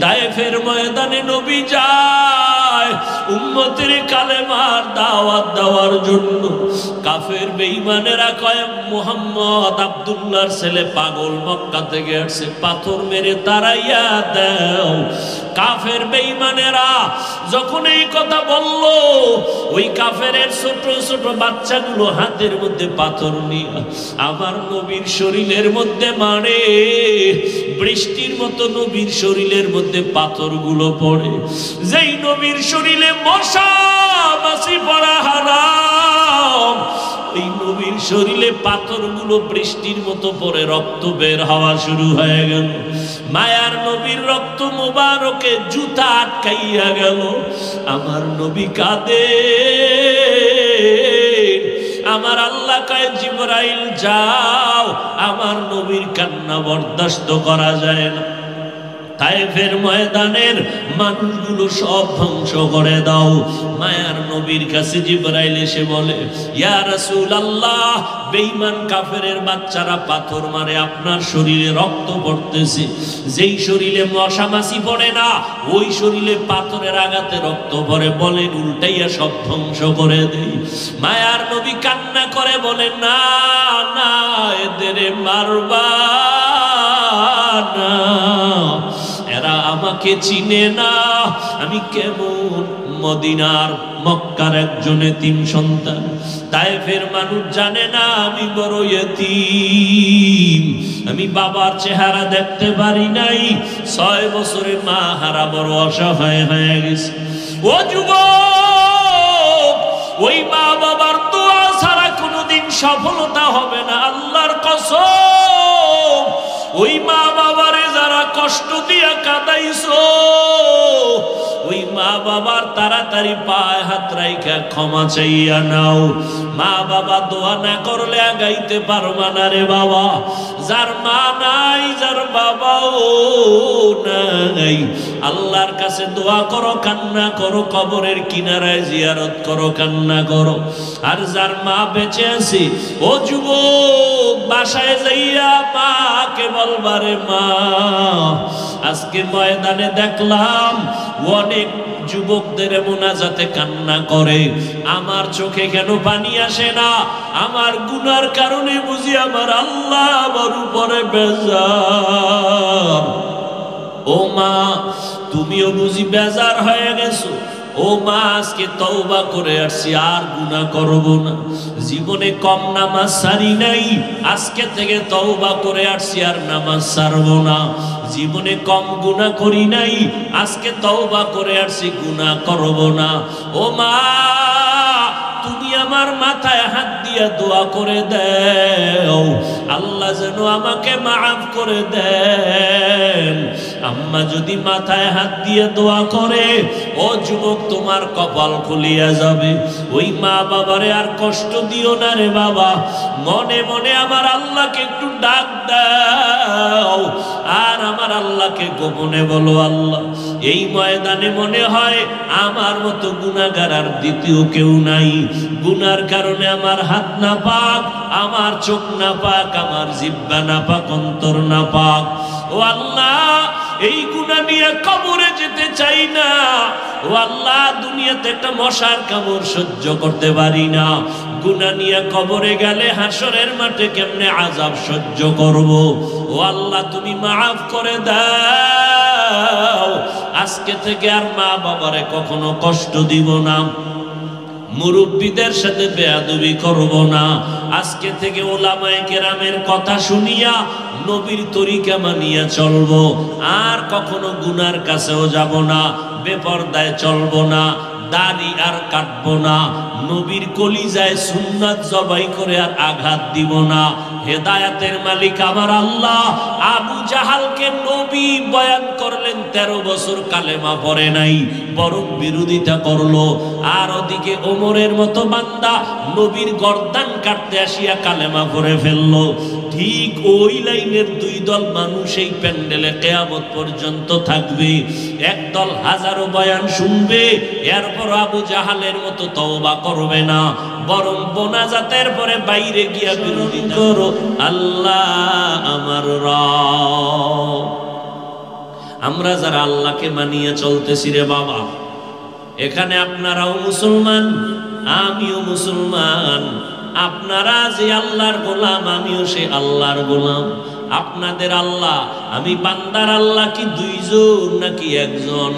তায়েফের ময়দানে নবী যায় উম্মতের কালেমার দাওয়াত দেওয়ার জন্য। কাফের বেঈমানেরা কয় মুহাম্মদ আব্দুল্লাহর ছেলে পাগল, মক্কা থেকে আসছে, পাথর মেরে তাড়াইয়া দাও। কাফের বেঈমানেরা যখন এই কথা বলল, ওই কাফেরের ছোট ছোট বাচ্চাগুলো হাতের মধ্যে পাথর নিয়ে আমার নবীর শরীরের মধ্যে মারে। বৃষ্টির মতো নবীর শরীরের মধ্যে পাথরগুলো পড়ে। যেই নবীর শরীরে মশা মাছি পড়া হারাম, ওই নবীর শরীরে পাথরগুলো বৃষ্টির মতো পড়ে রক্ত বের হওয়া শুরু হয়ে গেল। মায়ার নবীর রক্ত মুবারকে জুতা আটকাইয়া গেল। আমার নবী কাঁদে। আমার আল্লাহ কয় জিবরাইল যাও, আমার নবীর কান্না বরদাস্ত করা যায় না। তায়েফের ময়দানের মানুষগুলো সব ধ্বংস করে দাও। মায়ার নবীর কাছে জিবরাইল এসে বলে, ইয়া রাসূলুল্লাহ, বেঈমান কাফেরের বাচ্চারা পাথর মারে, আপনার শরীরে রক্ত পড়তেছে। যেই শরীরে মশা মাছি পড়ে না, ওই শরীরে পাথরের আঘাতে রক্ত পড়ে, বলেন উল্টাইয়া সব ধ্বংস করে দেই। মায়ার নবী কান্না করে বলে, না না, এদের মারবা না, এরা আমাকে চিনে না। আমি কেমন মদিনার মক্কার একজন এতিম সন্তান। তায়েফের মানুষ জানে না আমি বড় এতিম, আমি বাবার চেহারা দেখতে পারি নাই। 6 বছরে মা হারা বড় অসহায় হয়ে গেছে। ও যুবক, ওই মা বাবার দোয়া ছাড়া কোনোদিন সফলতা হবে না, আল্লাহর কসম। ওই মা বাবারে যারা কষ্ট দিয়া কাঁদাইছো, ওই মা বাবার তাড়াতাড়ি পায়ে হাত রাইখা ক্ষমা চাইয়া নাও। মা বাবা দোয়া না করলে আগাইতে পারবা না রে বাবা। যার মা নাই, যার বাবাও নাই, আল্লাহর কাছে দোয়া করো, কান্না করো, কবরের কিনারায় জিয়ারত করো, কান্না করো। আর যার মা বেঁচে আছে, ও যুবক, বাসায় যাইয়া মাকে বলবারে মা। আজকে ময়দানে দেখলাম অনেক যুবকদের মোনাজাতে কান্না করে, আমার চোখে কেন পানি আসে না? আমার গুনার কারণে বুঝি আমার আল্লাহ আমার উপরে বেজার। ও মা, তুমিও বুঝি বেজার হয়ে গেছো? ও মা, আজকে তওবা করে আসছি, আর গুনাহ করব না। জীবনে কম নামাজ সারি নাই, আজকে থেকে তওবা করে আসছি, আর নামাজ ছাড়ব না। জীবনে কম গুনাহ করি নাই, আজকে তওবা করে আসছি, গুনাহ করব না। ও মা, তুমি আমার মাথায় হাত দিয়া দোয়া করে দাও, আল্লাহ যেন আমাকে মাফ করে দেন। আম্মা যদি মাথায় হাত দিয়ে দোয়া করে, ও যুবক, তোমার কপাল খুলিয়া যাবে। ওই মা বাবারে আর কষ্ট দিও না রে বাবা। মনে মনে আমার আল্লাহকে একটু ডাক দাও, আর আমার আল্লাহকে গোপনে বলো, আল্লাহ, এই ময়দানে মনে হয় আমার মতো গুনাহগার আর দ্বিতীয় কেউ নাই। গুনার কারণে আমার হাত না পাক, আমার চোখ না পাক, আমার জিহ্বা না পাক, অন্তর না পাক। ও আল্লাহ, এই গুনাহ নিয়ে কবরে যেতে চাই না। ও আল্লাহ, দুনিয়াতে একটা মশার কামড় সহ্য করতে পারি না। গুনাহ নিয়ে কবরে গেলে হাসরের মাঠে কেমনে আযাব সহ্য করব? ও আল্লাহ, তুমি মাফ করে দাও। আজকে থেকে আর মা বাবারে কখনো কষ্ট দিব না, মুরব্বীদের সাথে বেয়াদবি করব না। আজকে থেকে ওলামায়ে কেরামের কথা শুনিয়া নবীর তরিকা মানিয়া চলবো। আর কখনো গুনার কাছেও যাব না, বেপরদায় চলবো না, দাড়ি আর কাটবো না, নবীর কলিজায় সুন্নাত জবাই করে আর আঘাত দিব না। হেদায়েতের মালিক আমার আল্লাহ আবু জাহালকে নবী বয়ান করলেন, 13 বছর কালেমা পড়ে নাই, বরং বিরোধিতা করলো। আর ওদিকে ওমরের মতো বান্দা নবীর গর্দান কাটতে আসিয়া কালেমা পড়ে ফেললো। ঠিক ওই লাইনের 2 দল মানুষ এই প্যান্ডেলে কিয়ামত পর্যন্ত থাকবে। এক দল হাজারো বয়ান শুনবে, এরপর আবু জাহালের মতো তওবা করবে না, বরং মোনাজাতের পরে বাইরে গিয়া বিরোধিতা করো, আল্লাহ আমার রব, আমরা যারা আল্লাহকে মানিয়ে চলতেছি রে বাবা, এখানে আপনারাও মুসলমান, আমিও মুসলমান। আপনারা যে আল্লাহর গোলাম, আমিও সে আল্লাহর গোলাম। আপনাদের আল্লাহ, আমি বান্দার আল্লাহ কি দুইজন নাকি একজন?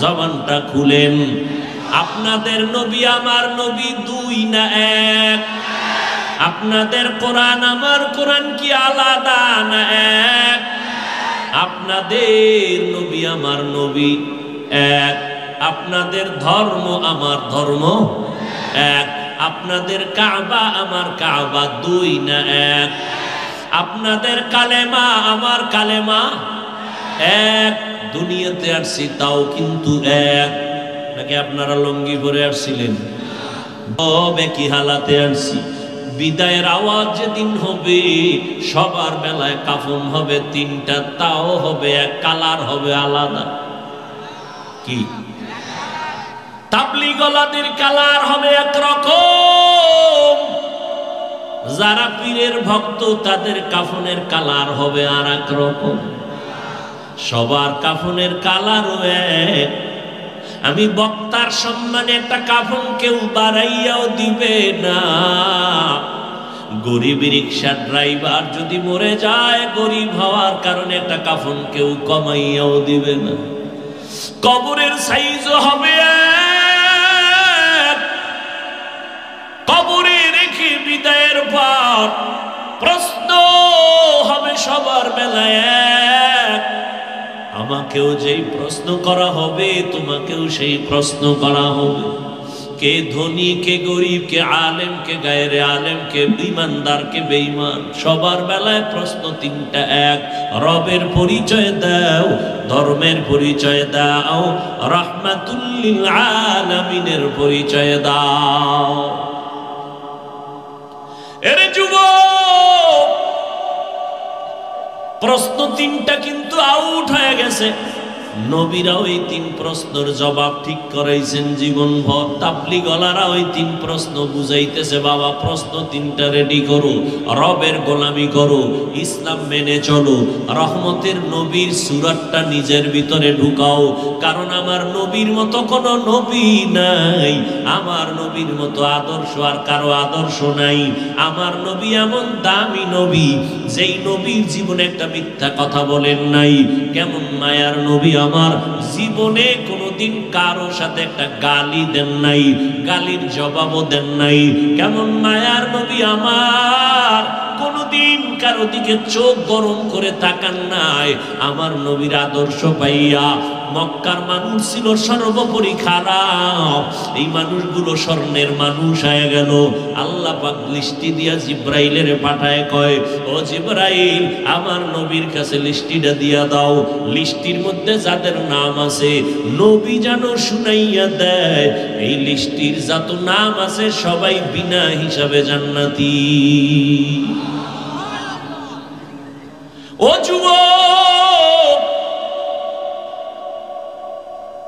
জবানটা খুলেন। আপনাদের নবী আমার নবী দুই না এক? আপনাদের কোরআন আমার কোরআন কি আলাদা না এক? আপনাদের নবী আমার নবী এক। আপনাদের ধর্ম আমার ধর্ম এক। আপনাদের কাবা আমার কাবা দুই না এক? আপনাদের কালেমা আমার কালেমা এক। দুনিয়াতে আসছি তাও কিন্তু এক। নাকি আপনারা লঙ্গি পরে আসছিলেন? তবে কি হালাতে আসছি? বিদায়ের আওয়াজ যেদিন হবে, সবার বেলায় কাফন হবে তিনটা, তাও হবে এক, কালার হবে আলাদা। কি? তাবলীগীদের কালার হবে একরকম, যারা পীরের ভক্ত তাদের কাফনের কালার হবে আর এক রকম। সবার কাফনের কালারও এক। আমি বক্তার সম্মানে একটা কাফন কেউ বাড়াইয়াও দিবে না। গরিব রিক্সা ড্রাইভার যদি মরে যায়, গরিব হওয়ার কারণে একটা কাফন কেউ কমাইয়াও দিবে না। কবরের সাইজও হবে এক। কবরে রেখে বিদায়ের পর প্রশ্ন হবে সবার বেলায় এক। আমাকেও যেই প্রশ্ন করা হবে, তোমাকেও সেই প্রশ্ন করা হবে। কে ধনী, কে গরিব, কে আলেম, কে গায়রে আলেম, কে ঈমানদার, কে বেঈমান, সবার বেলায় প্রশ্ন তিনটা এক। রবের পরিচয় দাও, ধর্মের পরিচয় দাও, রাহমাতুল লিল আলামিনের পরিচয় দাও। এর যুবক, প্রশ্ন তিনটা কিন্তু আউট হয়ে গেছে। নবীরাও এই তিন প্রশ্নের জবাব ঠিক করাইছেন জীবনভর। তাবলীগীরা ওই তিন প্রশ্ন বুঝাইতেছে, বাবা প্রশ্ন তিনটা রেডি করো, রবের গোলামি করো, ইসলাম মেনে চলো, রহমতের নবীর সুরাতটা নিজের ভিতরে ঢুকাও। কারণ আমার নবীর মতো কোনো নবী নাই, আমার নবীর মতো আদর্শ আর কারো আদর্শ নাই। আমার নবী এমন দামি নবী, যেই নবীর জীবনে একটা মিথ্যা কথা বলেন নাই। কেমন মায়ার নবী, আমার জীবনে কোনোদিন কারো সাথে একটা গালি দেন নাই, গালির জবাবও দেন নাই। কেমন মায়ার নবী আমার, কোনোদিন কারো দিকে চোখ গরম করে তাকান নাই। আমার নবীর আদর্শ পাইয়া মক্কার মানুষ ছিল সর্বোপরি খারাপ, এই মানুষগুলো স্বর্ণের মানুষ হয়ে গেল। আল্লাহ পাক লিস্টি দিয়া জিব্রাইলের পাঠায়, কয় ও জিব্রাইল, আমার নবীর কাছে লিস্টিটা দিয়া দাও। লিস্টির মধ্যে যাদের নাম আছে নবী যেন শুনাইয়া দেয়, এই লিস্টির যত নাম আছে সবাই বিনা হিসাবে জান্নাতি। ও যুবক,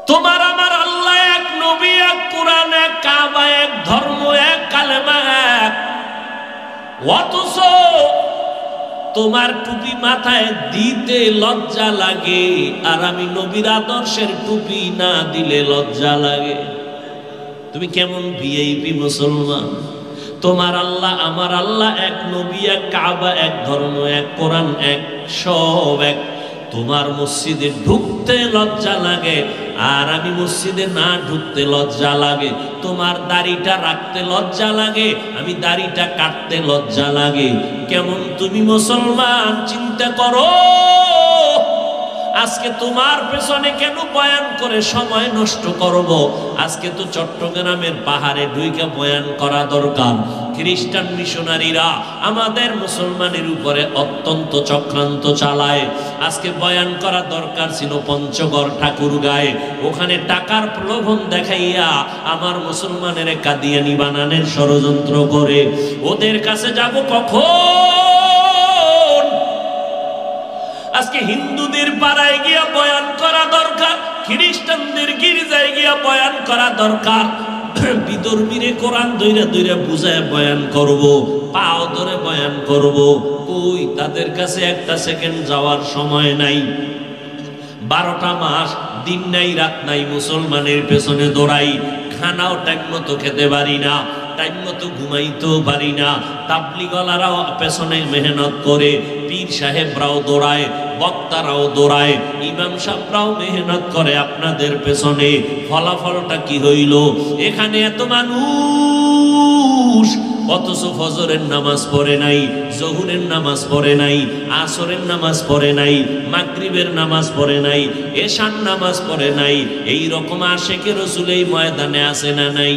তোমার আমার আল্লাহ এক, নবী এক, কোরআন এক, কাবা এক, ধর্ম এক, কালেমা এক। অথচ তোমার টুপি মাথায় দিতে লজ্জা লাগে, আর আমি নবীর আদর্শের টুপি না দিলে লজ্জা লাগে। তুমি কেমন ভিআইপি মুসলমান? তোমার আল্লাহ আমার আল্লাহ এক, নবী এক, কাবা এক, ধর্ম এক, কোরআন এক, সব এক। তোমার মসজিদে ঢুকতে লজ্জা লাগে, আর আমি মসজিদে না ঢুকতে লজ্জা লাগে। তোমার দাড়িটা রাখতে লজ্জা লাগে, আমি দাড়িটা কাটতে লজ্জা লাগে। কেমন তুমি মুসলমান চিন্তা করো। আজকে তোমার পেছনে কেন বয়ান করে সময় নষ্ট করব? আজকে তো চট্টগ্রামের পাহাড়ে ঢুইকা বয়ান করা দরকার। খ্রিস্টান মিশনারিরা আমাদের মুসলমানের উপরে অত্যন্ত চক্রান্ত চালায়। আজকে বয়ান করা দরকার ছিল পঞ্চগড় ঠাকুরগাঁয়ে, ওখানে টাকার প্রলোভন দেখাইয়া আমার মুসলমানের কাদিয়ানি বানানোর ষড়যন্ত্র করে। ওদের কাছে যাব কখন? আজকে হিন্দুদের পাড়ায় গিয়া বয়ান করা দরকার, খ্রিস্টানদের গির্জায় গিয়া বয়ান করা দরকার। বিধর্মীরে কোরআন ধইরা ধইরা বুঝায় বয়ান করব, পাও ধরে বয়ান করব। কই, তাদের কাছে একটা সেকেন্ড যাওয়ার সময় নাই। 12টা মাস দিন নাই রাত নাই মুসলমানের পেছনে দৌড়াই, খানাও টাইম মতো খেতে পারি না, টাইম মতো ঘুমাইতেও পারি না। তাবলিগলারাও পেছনে মেহনত করে, পীর সাহেবরাও দৌড়ায়, বক্তারাও দৌড়ায়, ইমাম সাহেবরাও মেহনত করে আপনাদের পেছনে। ফলাফলটা কি হইল? এখানে এত মানুষ অথচ ফজরের নামাজ পড়ে নাই, জোহরের নামাজ পড়ে নাই, আসরের নামাজ পড়ে নাই, মাগরিবের নামাজ পড়ে নাই, এশার নামাজ পড়ে নাই। এই রকম আশেকে রসুল এই ময়দানে আছে না নাই?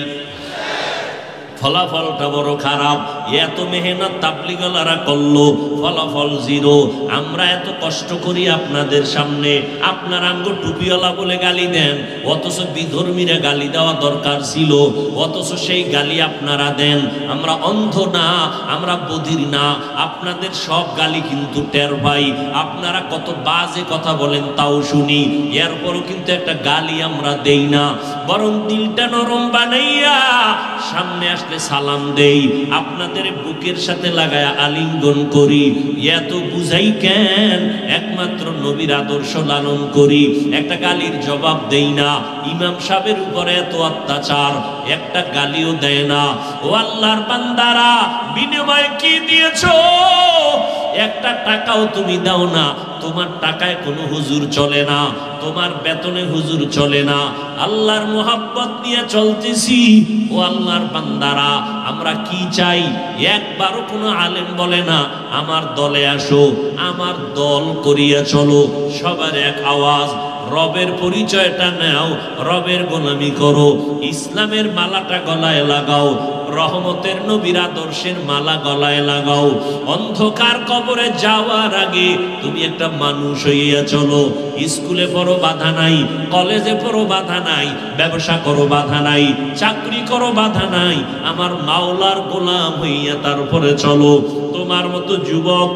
ফলাফলটা বড় খারাপ। এত মেহনত তাবলিগলারা করলো, ফলাফল জিরো। আমরা এত কষ্ট করি আপনাদের সামনে, আপনার আঙ্গ টুপিওয়ালা বলে গালি দেন, অথচ বিধর্মীরা গালি দেওয়া দরকার ছিল, অথচ সেই গালি আপনারা দেন। আমরা অন্ধ না, আমরা বধির না, আপনাদের সব গালি কিন্তু টের পাই। আপনারা কত বাজে কথা বলেন তাও শুনি, এরপরও কিন্তু একটা গালি আমরা দেই না, বরং দিলটা নরম বানাইয়া সামনে আসলে সালাম দেই, আপনাদের বুকের সাথে লাগায়া আলিঙ্গন করি। এত বুঝাই কেন? একমাত্র নবীর আদর্শ লালন করি, একটা গালির জবাব দেই না। ইমাম সাহেবের উপরে এত অত্যাচার, একটা গালিও দেয় না। ও আল্লাহর বান্দারা, বিনিময়ে কি দিয়েছো? একটা টাকাও তুমি দাও না। তোমার টাকায় কোনো হুজুর চলে না, তোমার বেতনে হুজুর চলে না। আল্লাহর মোহাব্বত নিয়ে চলতেছি। ও আল্লাহর বান্দারা, আমরা কি চাই? একবারও কোনো আলেম বলে না আমার দলে আসো, আমার দল করিয়া চলো। সবার এক আওয়াজ, রবের পরিচয়টা নাও, রবের গোলামি করো, ইসলামের মালাটা গলায় লাগাও, রহমতের নবীর আদর্শের মালা গলায় লাগাও। অন্ধকার কবরে যাওয়ার আগে তুমি একটা মানুষ হইয়া চলো। স্কুলে পড়ো বাধা নাই, কলেজে পড়ো বাধা নাই, ব্যবসা করো বাধা নাই, চাকরি করো বাধা নাই, আমার মাওলার গোলাম হইয়া তারপরে চলো। তোমার মতো যুবক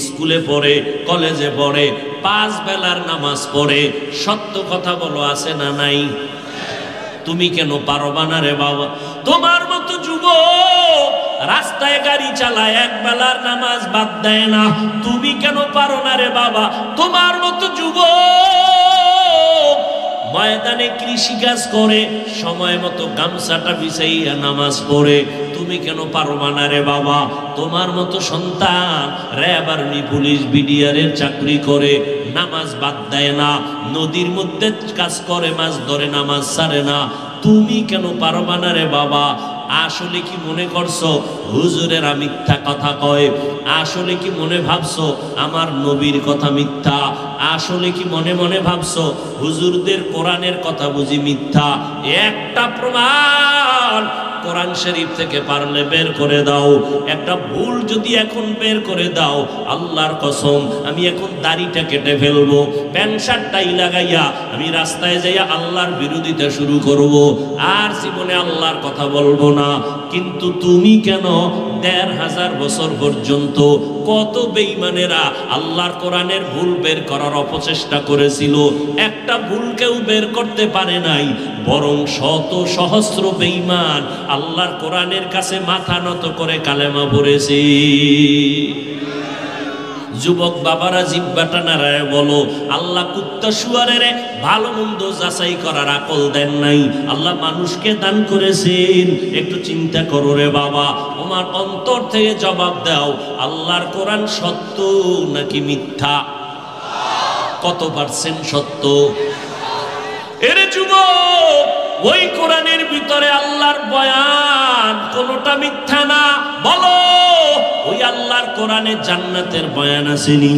স্কুলে পড়ে, কলেজে পড়ে, 5 বেলার নামাজ পড়ে, সত্য কথা বলো আছে না নাই? তুমি কেন পারবা না রে বাবা? তোমার মতো যুবক রাস্তায় গাড়ি চালায়, 1 বেলার নামাজ বাদ দেয় না, তুমি কেন পারো না রে বাবা? তোমার মতো যুবক ময়দানে কৃষিকাজ করে, সময় মতো গামছাটা বিছাইয়া নামাজ পড়ে, তুমি কেন পারবা না রে বাবা? তোমার মতো সন্তান র্যাব, আর্মি, পুলিশ, বিডিআরের চাকরি করে, নামাজ বাদ দেয় না, নদীর মধ্যে কাজ করে, মাছ ধরে, নামাজ ছাড়ে না, তুমি কেন পারবা না রে বাবা? আসলে কি মনে করছো হুজুরেরা মিথ্যা কথা কয়? আসলে কি মনে ভাবছো আমার নবীর কথা মিথ্যা? আসলে কি মনে মনে ভাবছো হুজুরদের কোরআনের কথা বুঝি মিথ্যা? একটা প্রমাণ কোরআন শরীফ থেকে পারলে বের করে দাও। একটা ভুল যদি এখন বের করে দাও, আল্লাহর কসম আমি এখন দাড়িটা কেটে ফেলবো, প্যান্ট শার্টটাই লাগাইয়া আমি রাস্তায় যাইয়া আল্লাহর বিরোধিতা শুরু করব, আর জীবনে আল্লাহর কথা বলবো না। কিন্তু তুমি কেন 1500 বছর পর্যন্ত কত বেঈমানেরা আল্লাহর কোরআনের ভুল বের করার অপচেষ্টা করেছিল, একটা ভুল কেউ বের করতে পারে নাই, বরং শত সহস্র বেঈমান আল্লাহর কোরআনের কাছে মাথা নত করে কালেমা পড়েছে। যুবক বাবারা জিব্বাটা নাড়ায় বলো, আল্লাহ কুত্তা শুয়ারের ভালো মন্দ যাচাই করার আকল দেন নাই, আল্লাহ মানুষকে দান করেছেন। একটু চিন্তা করো রে বাবা, তোমার অন্তর থেকে জবাব দাও, আল্লাহর কোরআন সত্য নাকি মিথ্যা? কত পার্সেন্ট সত্য? এর যুবক, ওই কোরআনের ভিতরে আল্লাহর বয়ান কোনটা মিথ্যা না? বলো, ওই আল্লাহর কোরআনে জান্নাতের বয়ান আসেনি?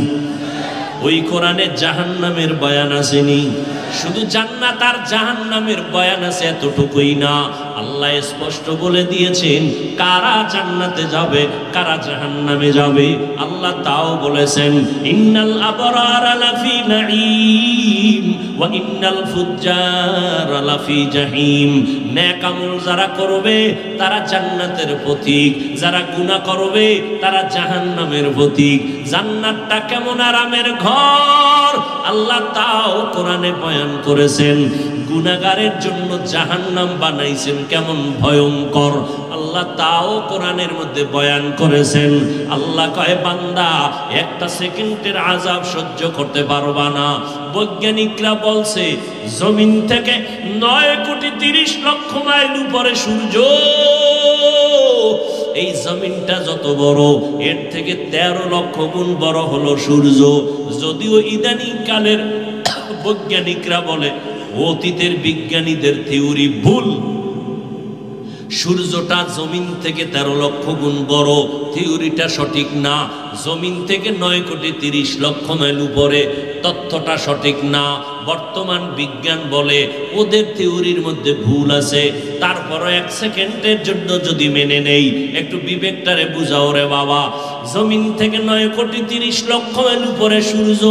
ওই কোরআনে জাহান্নামের বয়ান আসেনি? শুধু জান্নাত আর জাহান্নামের বয়ান আছে এতটুকুই না, আল্লাহ স্পষ্ট বলে দিয়েছেন কারা জান্নাতে যাবে, কারা জাহান্নামে যাবে। আল্লাহ তাও বলেছেন, ইন্নাল আবরারা লাফি নাঈম ওয়া ইন্নাল ফুজ্জারা লাফি জাহিম। নেক আমল যারা করবে তারা জান্নাতের পথিক, যারা গুনাহ করবে তারা জাহান্নামের পথিক। জান্নাতটা কেমন আরামের ঘর আল্লাহ তাও কোরআনে বয়ান করেছেন। গুনাহগারের জন্য জাহান্নাম বানাইছেন কেমন ভয়ঙ্কর, আল্লাহ তাও কোরআনের মধ্যে বয়ান করেছেন। আল্লাহ কয় বান্দা একটা সেকেন্ডের আযাব সহ্য করতে পারবা না। বৈজ্ঞানিকরা বলছে জমিন থেকে 9,30,00,000 মাইল উপরে সূর্য, এই জমিনটা যত বড় এর থেকে 13 লক্ষ গুণ বড় হলো সূর্য। যদিও ইদানিং কালের বৈজ্ঞানিকরা বলে অতীতের বিজ্ঞানীদের থিওরি ভুল, সূর্যটা জমিন থেকে 13 লক্ষ গুণ বড়, থিওরিটা সঠিক না। জমিন থেকে 9,30,00,000 মাইল উপরে, তথ্যটা সঠিক না। বর্তমান বিজ্ঞান বলে ওদের থিওরির মধ্যে ভুল আছে। তারপরও 1 সেকেন্ডের জন্য যদি মেনে নেই, একটু বিবেকটারে বুঝাও রে বাবা। জমিন থেকে 9,30,00,000 মাইল উপরে সূর্য,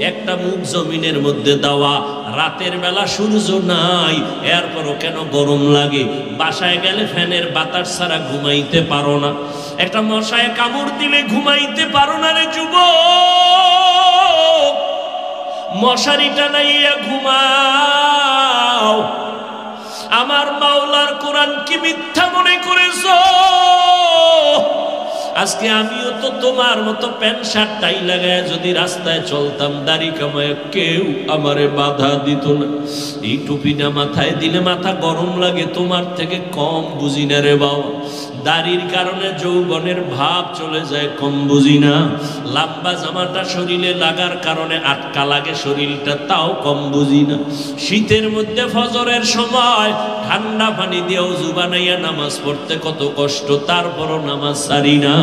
একটা মুখ জমিনের মধ্যে দেওয়া, রাতের বেলা সূর্য নাই, এরপরও কেন গরম লাগে? বাসায় গেলে ফ্যানের বাতাস ছাড়া ঘুমাইতে পারো না, একটা মশায় কামড় দিলে ঘুমাইতে পারো না রে যুবক, মশারি টানাইয়া ঘুমাও। আমার মাওলার কোরআন কি মিথ্যা মনে করেছো? আজকে আমিও তো তোমার মতো প্যান্ট শার্ট টাই লাগায় যদি রাস্তায় চলতাম, দাড়ি কামায়, কেউ আমারে বাধা দিত না। এই টুপিটা মাথায় দিলে মাথা গরম লাগে, তোমার থেকে কম বুঝি না রে বাবা। দাড়ির কারণে যৌবনের ভাব চলে যায়, কম বুঝি না। লম্বা জামাটা শরীরে লাগার কারণে আটকা লাগে শরীরটা, তাও কম বুঝি না। শীতের মধ্যে ফজরের সময় ঠান্ডা পানি দিয়ে ওযু বানাইয়া নামাজ পড়তে কত কষ্ট, তারপরও নামাজ ছাড়ি না।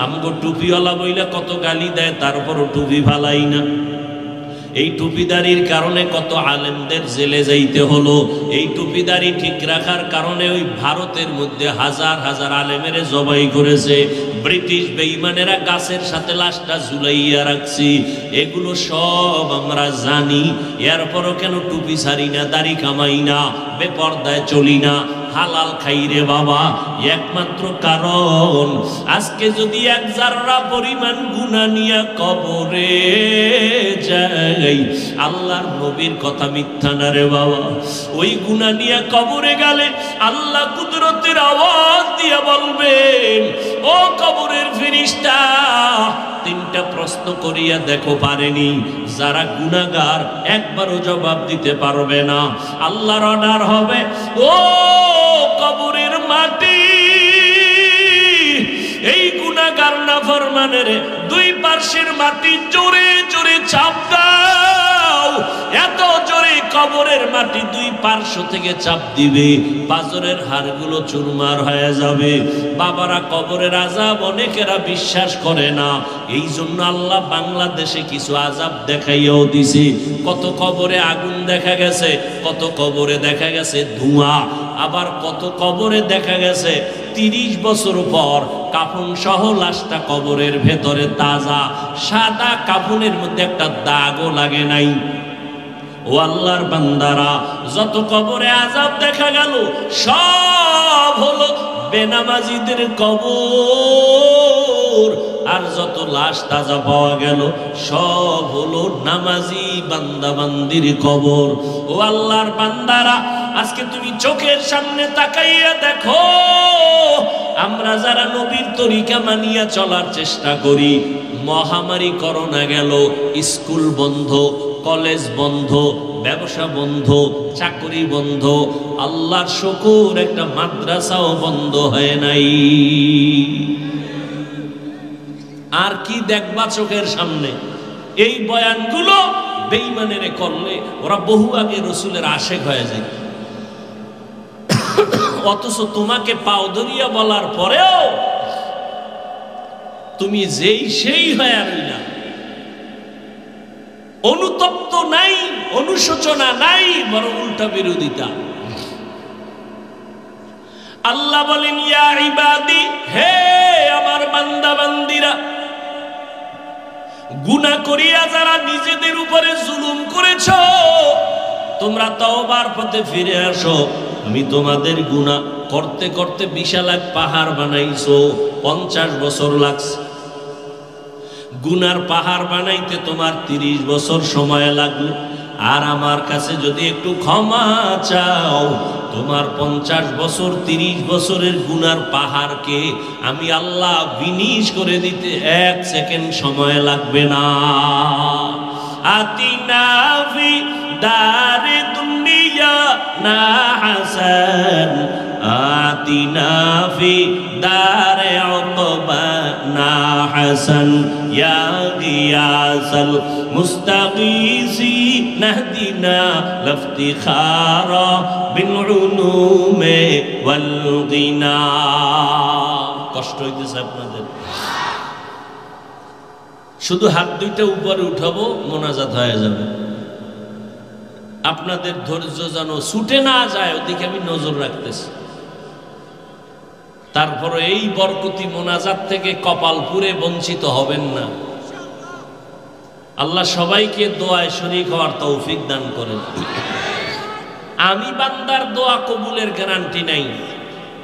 আমগো টুপিওয়ালা বইলা কত গালি দেয়, তারপরও টুপি ফালাই না। এই টুপিদারির কারণে কত আলেমদের জেলে যাইতে হলো। এই টুপিদারি ঠিক রাখার কারণে ওই ভারতের মধ্যে হাজার হাজার আলেমের জবাই করেছে ব্রিটিশ বেঈমানেরা, গাছের সাথে লাশটা ঝুলাইয়া রাখছি। এগুলো সব আমরা জানি, এরপরও কেন টুপি ছাড়ি না, দাড়ি কামাই না, বেপরদায় চলি না, হালাল খাই রে বাবা? একমাত্র কারণ আজকে যদি 1 জাররা পরিমাণ গুনাহ নিয়ে কবরে যাই, আল্লাহর নবীর কথা মিথ্যা না রে বাবা। ওই গুনাহ নিয়ে কবরে গেলে আল্লাহ কুদরতের আওয়াজ দিয়ে বলবেন, ও কবরের ফেরেশতা, 3টা প্রশ্ন করিয়া দেখো পারেনি। যারা গুনাহগার একবারও জবাব দিতে পারবে না। আল্লাহর অর্ডার হবে, ও কবরের মাটি, এই গুনাহগার নাফরমানের 2 পার্শ্বের মাটি জোরে জোরে চাপ দাও। এত জোরে কবরের মাটি 2 পার্শ্ব থেকে চাপ দিবে, পাজরের হাড়গুলো চুরমার হয়ে যাবে। বাবারা, কবরের আযাব অনেকেরা বিশ্বাস করে না, এই জন্য আল্লাহ বাংলাদেশে কিছু আযাব দেখাইয়াও দিছে। কত কবরে আগুন দেখা গেছে, কত কবরে দেখা গেছে ধোঁয়া, আবার কত কবরে দেখা গেছে 30 বছর পর কাফন সহ লাশটা কবরের ভেতরে তাজা, সাদা কাফনের মধ্যে একটা দাগও লাগে নাই। ও আল্লাহর বান্দারা, যত কবরে আযাব দেখা গেল সব হলো বেনামাজিদের কবর, আর যত লাশ তাজা পাওয়া গেল সব হলো নামাজি বান্দা বান্দির কবর। ও আল্লাহর বান্দারা, আজকে তুমি চোখের সামনে তাকাইয়া দেখো, আমরা যারা নবীর তরিকা মানিয়া চলার চেষ্টা করি, মহামারী করোনা গেল, স্কুল বন্ধ, কলেজ বন্ধ, ব্যবসা বন্ধ, চাকরি বন্ধ, আল্লাহর শুকর একটা মাদ্রাসাও বন্ধ হয় নাই। আর কি দেখবা চোখের সামনে? এই বয়ানগুলো বেঈমানেরে করলে ওরা বহু আগে রাসূলের আশিক হয়ে যায়, অথচ তোমাকে পাও ধরিয়া বলার পরেও তুমি যেই সেই হয়ে রইলা। অনুতপ্ত নাই, অনুশোচনা নাই, বরং উল্টা বিরোধিতা। আল্লাহ বলেন, ইয়া ইবাদি, হে আমার বান্দা বান্দিরা, গুনাহ করিয়া যারা নিজেদের উপরে জুলুম করেছো, তোমরা তওবার পথে ফিরে আসো। আমি তোমাদের গুনাহ করতে করতে বিশাল এক পাহাড় বানাইছো, 50 বছর লাগছে। গুনার পাহাড় বানাইতে তোমার 30 বছর সময় লাগলো। আর আমার কাছে যদি একটু ক্ষমা চাও, তোমার 50 বছর 30 বছরের গুনার পাহাড়কে আমি আল্লাহ বিনিশ করে দিতে 1 সেকেন্ড সময় লাগবে না। আতিনা ফি দারে দুনিয়া না হাসান, আতিনা ফি দারে উকবা না হাসান, ইয়া গিয়াসাল মুস্তাগীসি নাহদিনা লাফতিখারা বিল উলুমে ওয়াল গিনা। কষ্ট হইতেছে আপনাদের? শুধু হাত দুইটা উপরে উঠাবো, মোনাজাত হয়ে যাবে। আপনাদের ধৈর্য যেন ছুটে না যায় ওদিকে আমি নজর রাখতেছি। তারপরে এই বরকতি মোনাজাত থেকে কপাল পুরে বঞ্চিত হবেন না। আল্লাহ সবাইকে দোয়ায় শরীক হওয়ার তৌফিক দান করেন। আমি বান্দার দোয়া কবুলের গ্যারান্টি নাই,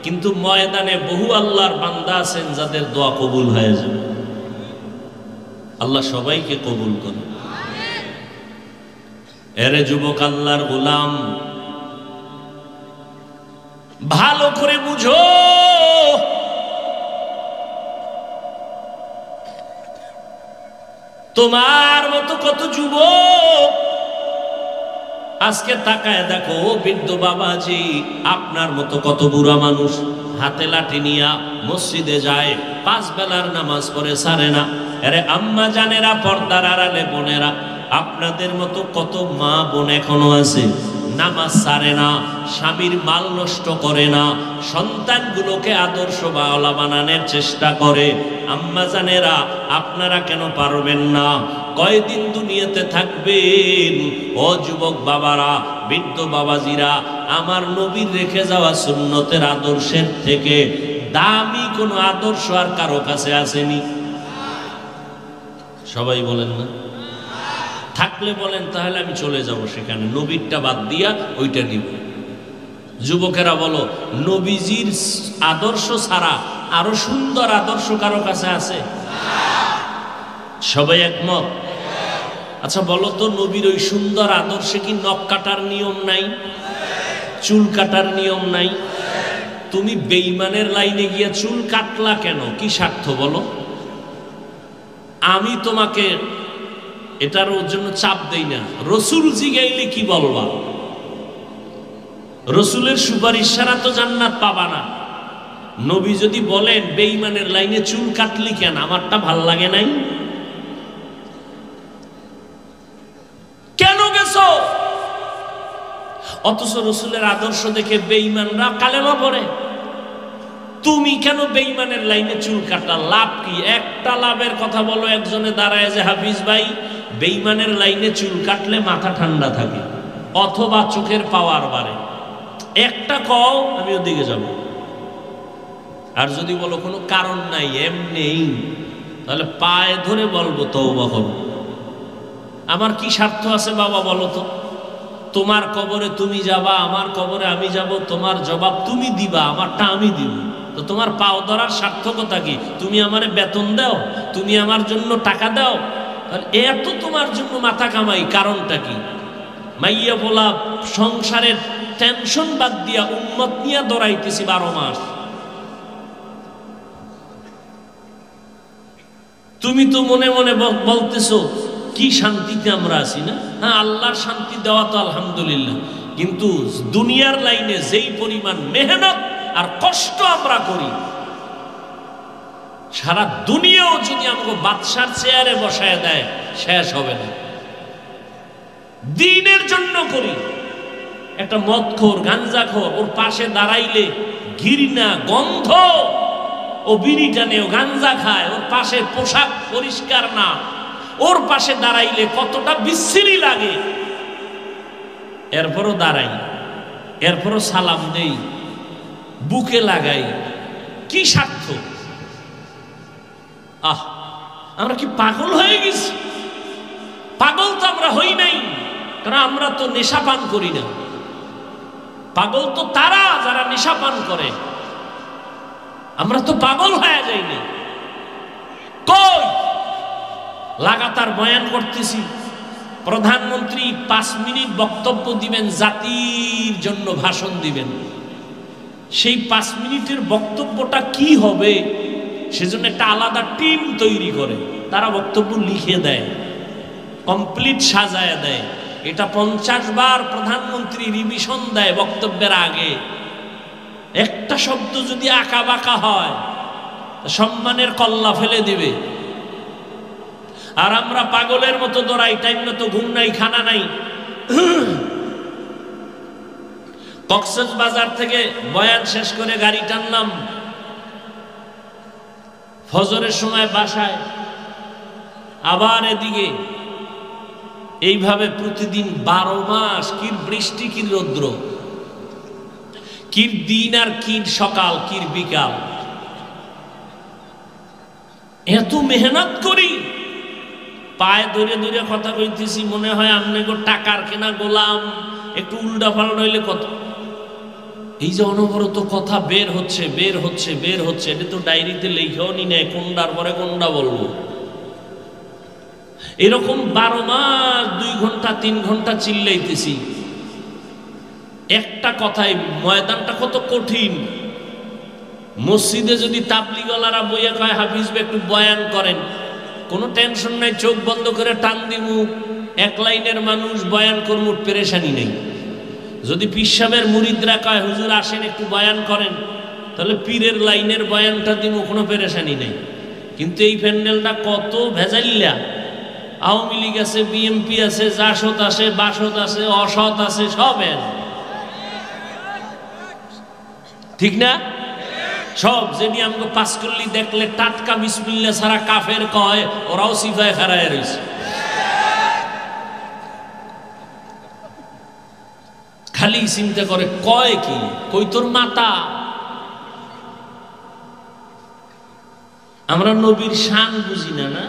কিন্তু ময়দানে বহু আল্লাহর বান্দা আছেন যাদের দোয়া কবুল হয়ে যাবে। আল্লাহ সবাইকে কবুল করেন। এরে যুবক আল্লাহর গোলাম, ভালো করে বুঝো, তোমার মতো কত যুবক আজকে তাকায় দেখো, বৃদ্ধ বাবাজি আপনার মতো কত বুড়া মানুষ হাতে লাঠি নিয়া মসজিদে যায়, 5 বেলার নামাজ পড়ে সারে না। আরে আম্মা জানেরা, পর্দার আড়ালে বোনেরা, আপনাদের মতো কত মা বোন এখনো আছে নামাজ সারে না, স্বামীর মাল নষ্ট করে না, সন্তানগুলোকে আদর্শ বাওলা বানানোর চেষ্টা করে। আম্মা জানেরা, আপনারা কেন পারবেন না? কয়দিন দুনিয়াতে থাকবেন? ও যুবক বাবারা, বৃদ্ধ বাবাজিরা, আমার নবীর রেখে যাওয়া সুন্নতের আদর্শের থেকে দামি কোনো আদর্শ আর কারো কাছে আসেনি। সবাই বলেন না? থাকলে বলেন, তাহলে আমি চলে যাব সেখানে, নবীরটা বাদ দিয়া ওইটা নিব। যুবকেরা বলো, নবীজির আদর্শ ছাড়া আরো সুন্দর আদর্শ কারো কাছে আছে? সবাই একমত? আচ্ছা বলো তো, নবীর ওই সুন্দর আদর্শে কি নখ কাটার নিয়ম নাই? চুল কাটার নিয়ম নাই? তুমি বেঈমানের লাইনে গিয়ে চুল কাটলা কেন? কি স্বার্থ বলো? আমি তোমাকে এটার জন্য চাপ দেই না। রসুল জিগাইলে কি বলবা? রসুলের সুপারিশ ছাড়া তো জান্নাত পাবা না। নবী যদি বলেন বেঈমানের লাইনে চুল কাটলি কেন, আমারটা ভাল লাগে নাই, কেন গেছো? অথচ রসুলের আদর্শ দেখে বেঈমানরা কালেমা পড়ে। তুমি কেন বেঈমানের লাইনে চুল কাটা? লাভ কি? একটা লাভের কথা বলো একজনে দাঁড়ায় যে, হাফিজ ভাই, বেঈমানের লাইনে চুল কাটলে মাথা ঠান্ডা থাকে অথবা চোখের পাওয়ার বাড়ে। একটা কও, আমি ওদিকে যাব। আর যদি বলো কোনো কারণ নাই, এমনি, তাহলে পায়ে ধরে বলবো তওবা করো। আমার কি স্বার্থ আছে বাবা বলো তো? তোমার কবরে তুমি যাবা, আমার কবরে আমি যাব, তোমার জবাব তুমি দিবা, আমারটা আমি দিব। তো তোমার পাও ধরার সার্থকতা কি? তুমি আমারে বেতন দাও, তুমি আমার জন্য টাকা দাও, তাহলে এত তোমার জন্য মাথা কামাই, কারণটা কি? মাইয়া বলা সংসারের টেনশন বাদ দিয়া উম্মত নিয়ে দৌড়াইতেছি 12 মাস। তুমি তো মনে মনে বলতেছো কি শান্তিতে আমরা আছি না? হ্যাঁ, আল্লাহর শান্তি দেওয়া তো আলহামদুলিল্লাহ, কিন্তু দুনিয়ার লাইনে যেই পরিমাণ মেহনত আর কষ্ট আমরা করি, সারা দুনিয়াও যদি আমাকে বাদশার চেয়ারে বসায় দেয় শেষ হবে না। দিনের জন্য করি। একটা মদখোর, গাঞ্জাখোর ওর পাশে দাঁড়াইলে ঘৃণা, গন্ধ, ও বিড়ি টানে, ও গাঞ্জা খায়, ওর পাশে পোশাক পরিষ্কার না, ওর পাশে দাঁড়াইলে কতটা বিশ্রী লাগে। এরপরও দাঁড়াই, এরপরও সালাম দেই, বুকে লাগাই। কি স্বার্থ? আমরা কি পাগল হয়ে গেছি? পাগল তো আমরা হই নাই, কারণ আমরা তো নেশা পান করি না। পাগল তো তারা যারা নেশা পান করে, আমরা তো পাগল হয়ে যাই না। কই লাগাতার বয়ান করতেছি, প্রধানমন্ত্রী 5 মিনিট বক্তব্য দিবেন, জাতির জন্য ভাষণ দিবেন। সেই 5 মিনিটের বক্তব্যটা কি হবে সেজন্য একটা আলাদা টিম তৈরি করে, তারা বক্তব্য লিখে দেয়, কমপ্লিট সাজায় দেয়। এটা 50 বার প্রধানমন্ত্রী রিভিশন দেয় বক্তব্যের আগে। একটা শব্দ যদি আঁকা বাঁকা হয় সম্মানের কল্লা ফেলে দিবে। আর আমরা পাগলের মতো দৌড়াই, টাইম মতো ঘুম নাই, খানা নাই। কক্সবাজার থেকে বয়ান শেষ করে গাড়ি টানলাম, ফজরের সময় বাসায়, আবার এদিকে এইভাবে প্রতিদিন 12 মাস। কি বৃষ্টি, কি রৌদ্র, কি দিন আর কি সকাল, কি বিকাল, এত মেহনত করি। পায়ে ধরে ধরে কথা কইতেছি, মনে হয় আমনে গো টাকার কেনা গোলাম, একটু উল্টা পাল্টা হইলে কত। এই যে অনবরত কথা বের হচ্ছে বের হচ্ছে বের হচ্ছে, এটা তো ডায়েরিতে লেখাও নি নেয় কোনটার পরে কোনটা বলবো। এরকম 12 মাস 2 ঘন্টা 3 ঘন্টা চিল্লাইতেছি একটা কথাই। ময়দানটা কত কঠিন। মসজিদে যদি তাবলিগওয়ালারা বইয়া কয় হাফিজ ভাই একটু বয়ান করেন, কোনো টেনশন নাই, চোখ বন্ধ করে টান দিমু, 1 লাইনের মানুষ বয়ান করমু, পেরেশানি নেই। যদি পীর সাহেবের মুরিদরা কয় হুজুর আসেন একটু বয়ান করেন, তাহলে পীরের লাইনের বয়ানটা দিমু, কোনো পেরেশানি নেই। কিন্তু এই প্যান্ডেলটা কত ভেজাইল্লা, আওয়ামী লীগ আছে, বিএমপি আছে, জাসদ আছে, বাসদ আছে, অসৎ আছে, সব ঠিক না? সব যেটি আমাকে পাস করলি দেখলে টাটকা বিসমিল্লাহ ছাড়া কাফের কয়, ওরাও সিফায় খারায় রয়েছে। খালি চিন্তা করে কয় কি, কই তোর মাতা। আমরা নবীর শান বুঝি না, না?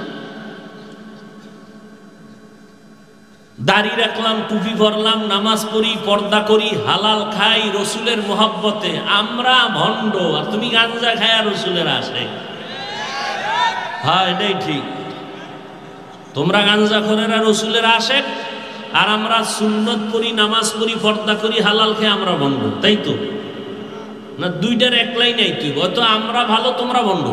দাড়ি রাখলাম, টুপি পরলাম, নামাজ পড়ি, পর্দা করি, হালাল খাই রসুলের মোহাব্বতে। আমরা ভণ্ড, আর তুমি গাঞ্জা খায় রসুলের আসে। হ্যাঁ, এটাই ঠিক। তোমরা গাঞ্জা খোরেরা রসুলের আসে, আর আমরা সুন্নত পড়ি, নামাজ পড়ি, পর্দা করি, হালাল খেয়ে আমরা ভণ্ড, তাই তো না? দুইটার এক লাইনেই তুই হয়তো আমরা ভালো, তোমরা ভণ্ড,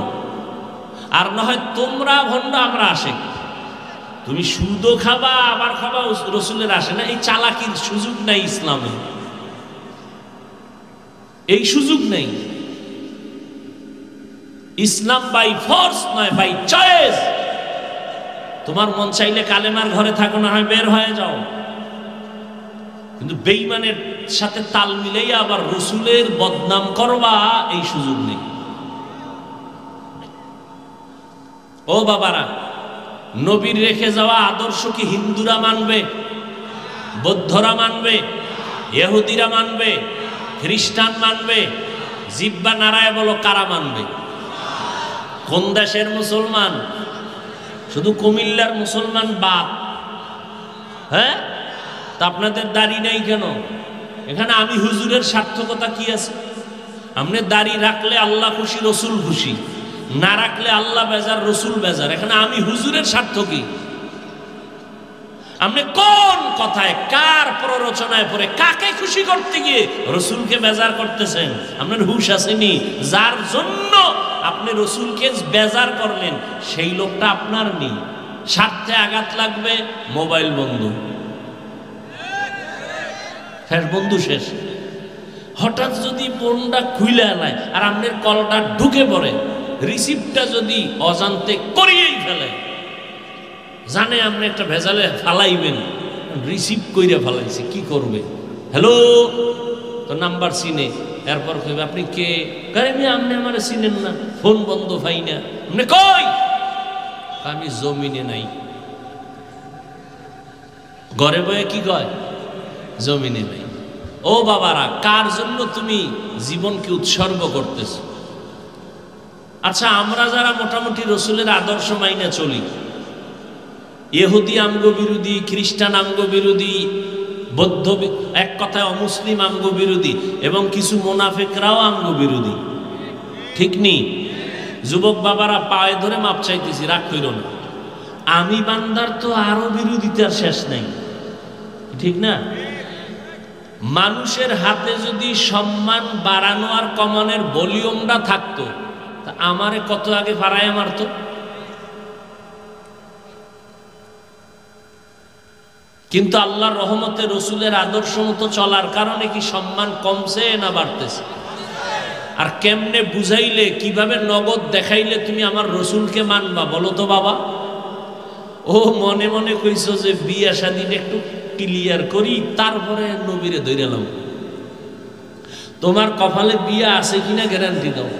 আর না হয় তোমরা ভণ্ড, আমরা আসে। তুমি সুদও খাবা আবার খাবা, রসুলের আসে না। এই চালাকির সুযোগ নাই ইসলামে, এই সুযোগ নেই। ইসলাম বাই ফোর্স নয়, বাই চয়েস। তোমার মন চাইলে কালেমার ঘরে থাকো, না হয় বের হয়ে যাও, কিন্তু বেঈমানের সাথে তাল মিলাইয়া আবার রসুলের বদনাম করবা, এই সুযোগ নেই। ও বাবারা, নবীর রেখে যাওয়া আদর্শ কি হিন্দুরা মানবে, বৌদ্ধরা মানবে, ইহুদিরা মানবে, খ্রিস্টান মানবে? জিব্বা নারায় বলো, কারা মানবে? কোন দেশের মুসলমান? শুধু কুমিল্লার মুসলমান বাদ। হ্যাঁ, তা আপনাদের দাড়ি নাই কেন? এখানে আমি হুজুরের সার্থকতা কি আছে? আপনি দাড়ি রাখলে আল্লাহ খুশি, রসুল খুশি, না রাখলে আল্লাহ বেজার, রসুল বেজার। এখানে আমি হুজুরের স্বার্থ কি? আপনি কোন কথায়, কার প্ররোচনায় পড়ে, কাকে খুশি করতে গিয়ে রসুলকে বেজার করতেছেন? আপনার হুশ আসেনি? যার জন্য আপনি রসুলকে বেজার করলেন সেই লোকটা আপনার নেই। স্বার্থে আঘাত লাগবে, মোবাইল বন্ধ, শেষ, বন্ধু শেষ। হঠাৎ যদি ফোনটা খুইলে নেয় আর আপনার কলটা ঢুকে পড়ে, রিসিভটা যদি অজান্তে করিয়েই ফেলে, জানে আপনি একটা ভেজালে ফালাইবেন, রিসিভ কইরা ফালাইছে, কি করবে? হ্যালো, তো নাম্বার চিনে, এরপর কইবে আপনি কে? কারণ আপনি আমার চিনেন না, ফোন বন্ধ, পাই না। আপনি কই? আমি জমিনে নাই। ঘরে বয়ে কি কয়? জমিনে নাই। ও বাবারা, কার জন্য তুমি জীবনকে উৎসর্গ করতেছ? আচ্ছা, আমরা যারা মোটামুটি রসুলের আদর্শ মাইনে চলি, ইহুদি আমগো বিরোধী, খ্রিস্টান আমগো বিরোধী, বৌদ্ধ, এক কথায় অমুসলিম আমগো বিরোধী, এবং কিছু মুনাফিকরাও আমগো বিরোধী, ঠিক নেই? যুবক বাবারা, পায়ে ধরে মাপ চাইতেছি, রাগ কইর না। আমি বান্দার তো আরো বিরোধিতার শেষ নাই, ঠিক না? মানুষের হাতে যদি সম্মান বাড়ানো আর কমানোর ভলিউমটা থাকতো, তা আমারে কত আগে ফারায় মারতো। কিন্তু আল্লাহর রহমতে রসুলের আদর্শ মতো চলার কারণে কি সম্মান কমছে না বাড়তেছে? আর কেমনে বুঝাইলে, কিভাবে নগদ দেখাইলে তুমি আমার রসুলকে মানবা বলো তো বাবা? ও মনে মনে কইছো যে বিয়া শাদী একটু ক্লিয়ার করি, তারপরে নবীরে ধইরালাম। তোমার কপালে বিয়া আছে কিনা গ্যারান্টি দাও,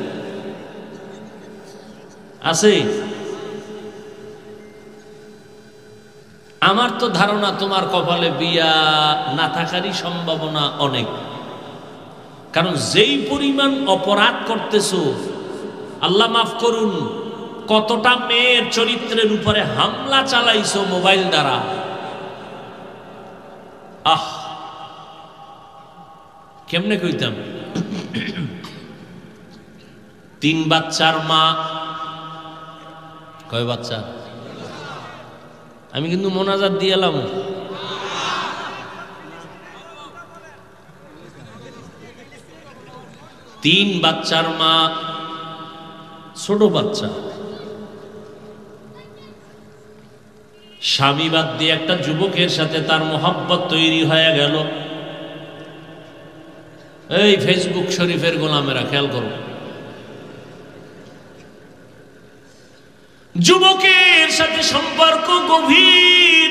আছে? আমার তো ধারণা তোমার কপালে বিয়া না থাকারই সম্ভাবনা অনেক, কারণ যেই পরিমাণ অপরাধ করতেছো, আল্লাহ মাফ করুন, কতটা মেয়ের চরিত্রের উপরে হামলা চালাইছো মোবাইল দ্বারা। আহ, কেমনে কইতাম? 3 বাচ্চার মা। কয় বাচ্চা? আমি কিন্তু মোনাজাত দিয়ে এলাম। 3 বাচ্চার মা, ছোট বাচ্চা, স্বামী বাদ দিয়ে একটা যুবকের সাথে তার মোহাব্বত তৈরি হয়ে গেল। এই ফেসবুক শরীফের গোলামেরা খেয়াল করো, যুবকের সাথে সম্পর্ক গভীর,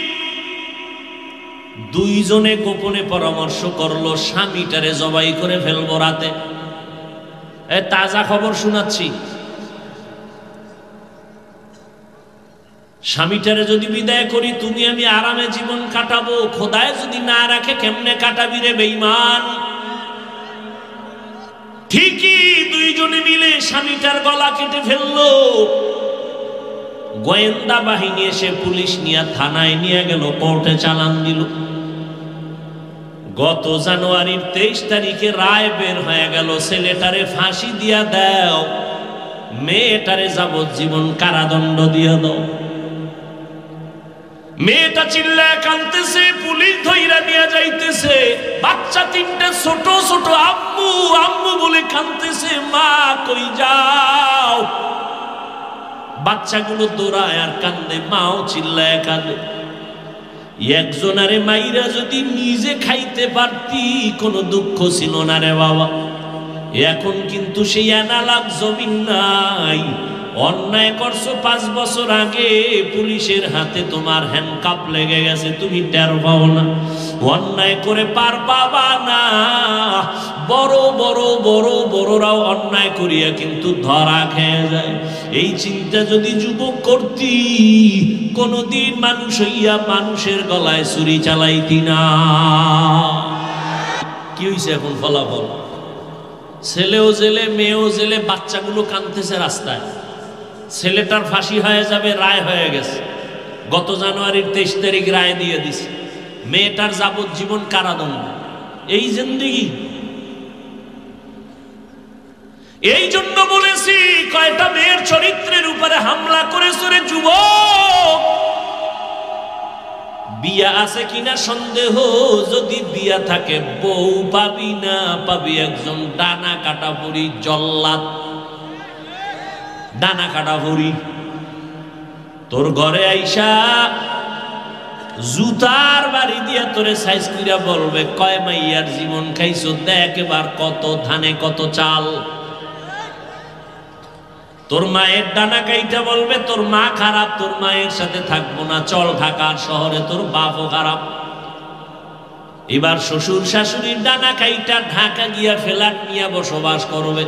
দুইজনে গোপনে পরামর্শ করলো স্বামীটারে জবাই করে ফেলবো রাতে। তাজা খবর শোনাচ্ছি, স্বামীটারে যদি বিদায় করি তুমি আমি আরামে জীবন কাটাবো, খোদায় যদি না রাখে কেমনে কাটাবি রে বেঈমান। ঠিকই দুইজনে মিলে স্বামীটার গলা কেটে ফেললো। গোয়েন্দা বাহিনী এসে পুলিশ নিয়ে থানায় নিয়ে গেল, কোর্টে চালান দিল। গত জানুয়ারির 23 তারিখে রায় বের হয়ে গেল, ছেলেটারে ফাঁসি দিয়া দাও, মেয়েটারে যাবজ্জীবন কারাদণ্ড দিয়ে দাও। মেয়েটা চিল্লায় কাঁদতেছে, পুলিশ ধইরা নিয়ে যাইতেছে। বাচ্চা 3টে ছোট ছোট, আম্মু আম্মু বলে কাঁদতেছে, মা কই যাও? বাচ্চাগুলো দৌড়ায় আর কান্দে, মাও চিল্লায় কাঁদে। একজনারে মাইরা যদি নিজে খাইতে পারতি কোনো দুঃখ ছিল না রে বাবা। এখন কিন্তু সেই অ্যানালগ জমিন নাই। অন্যায় করছো 5 বছর আগে, পুলিশের হাতে তোমার হ্যান্ডকাপ লেগে গেছে, তুমি টের পাও না। অন্যায় করে পার পাবা না। বড় বড় বড় বড়রাও অন্যায় করিয়া কিন্তু ধরা খেয়ে যায়। এই চিন্তা যদি যুবক করতি, কোনদিন মানুষ হইয়া মানুষের গলায় ছুরি চালাইতি না। কি হইছে এখন ফলাফল? ছেলেও জেলে, মেয়েও জেলে, বাচ্চাগুলো কাঁদতেছে রাস্তায়। ছেলেটার ফাঁসি হয়ে যাবে, রায় হয়ে গেছে। গত জানুয়ারির 23 তারিখ রায় দিয়ে দিছে। মেয়েটার যাবজ্জীবন কারাদণ্ড। এই জিন্দেগি। এই জন্য বলেছি, কয়টা মেয়ের চরিত্রের উপরে হামলা করেছে রে যুবক। বিয়া আছে কিনা সন্দেহ, যদি বিয়া থাকে বউ পাবি না, পাবি একজন ডানা কাটা পরি জল্লাদ। ডানা কাটা পরি তোর ঘরে আইসা জুতার বাড়ি দিয়া তোরে সাইজ কইরা বলবে, কয় মাইয়ার জীবন খাইছো, দেখ এবার কত ধানে কত চাল। তোর মায়ের ডানা কাইটা বলবে তোর মা খারাপ, তোর মায়ের সাথে থাকবো না, চল ঢাকার শহরে, তোর বাপও খারাপ। এবার শ্বশুর শাশুড়ির ডানা কাইটা ঢাকা গিয়া ফ্ল্যাট নিয়ে বসবাস করবে।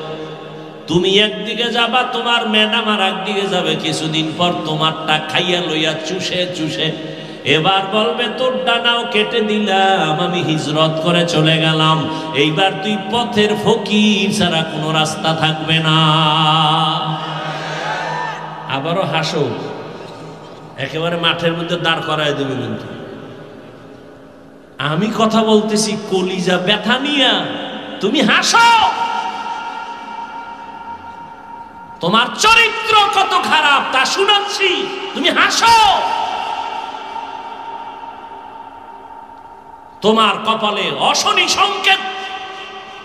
তুমি একদিকে যাবা, তোমার ম্যাডাম আর একদিকে যাবে। কিছুদিন পর তোমারটা খাইয়া লইয়া চুষে চুষে এবার বলবে তোর ডানাও কেটে দিলাম, আমি হিজরত করে চলে গেলাম। এইবার তুই পথের ফকির ছাড়া কোনো রাস্তা থাকবে না। আবারও হাসো, একেবারে মাঠের মধ্যে দাঁড় করায় দেবে। কিন্তু আমি কথা বলতেছি কলিজা ব্যথা নিয়া, তুমি হাসো। তোমার চরিত্র কত খারাপ তা শুনাচ্ছি, তুমি হাসো। তোমার কপালে অশনি সংকেত,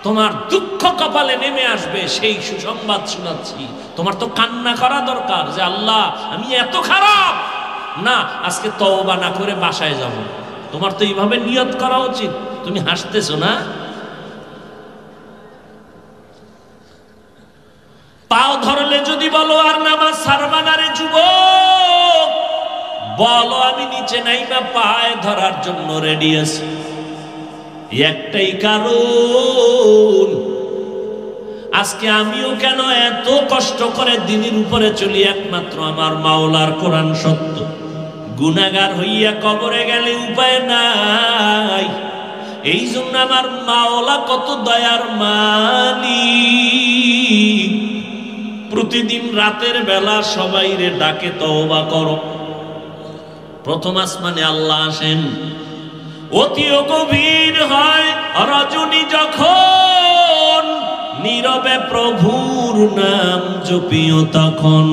তোমার দুঃখ কপালে নেমে আসবে, সেই সুসংবাদ শোনাচ্ছি। তোমার তো কান্না করা দরকার যে আল্লাহ আমি এত খারাপ না, আজকে তওবা না করে বাসায় যাব। তোমার তো এইভাবে নিয়ত করা উচিত। তুমি হাসতেছো না? পাও ধরলে যদি বলো আর নামাজ ছাড়বা না রে যুবক, বলো আমি নিচে নাইবা পায়ে ধরার জন্য রেডি আছি। একটাই কারণ, আজকে আমিও কেন এত কষ্ট করে দিনের উপরে চলি, একমাত্র আমার মাওলার কোরআন সত্য। গুনাহগার হইয়া কবরে গেলে উপায় নাই, এই জন্য আমার মাওলা কত দয়ার মালিক, প্রতিদিন রাতের বেলা সবাই রে ডাকে তওবা করো। প্রথম আসমানে আল্লাহ আসেন, অতিও গভীর হয় রজনী যখন, নীরবে প্রভুর নাম জপিও তখন।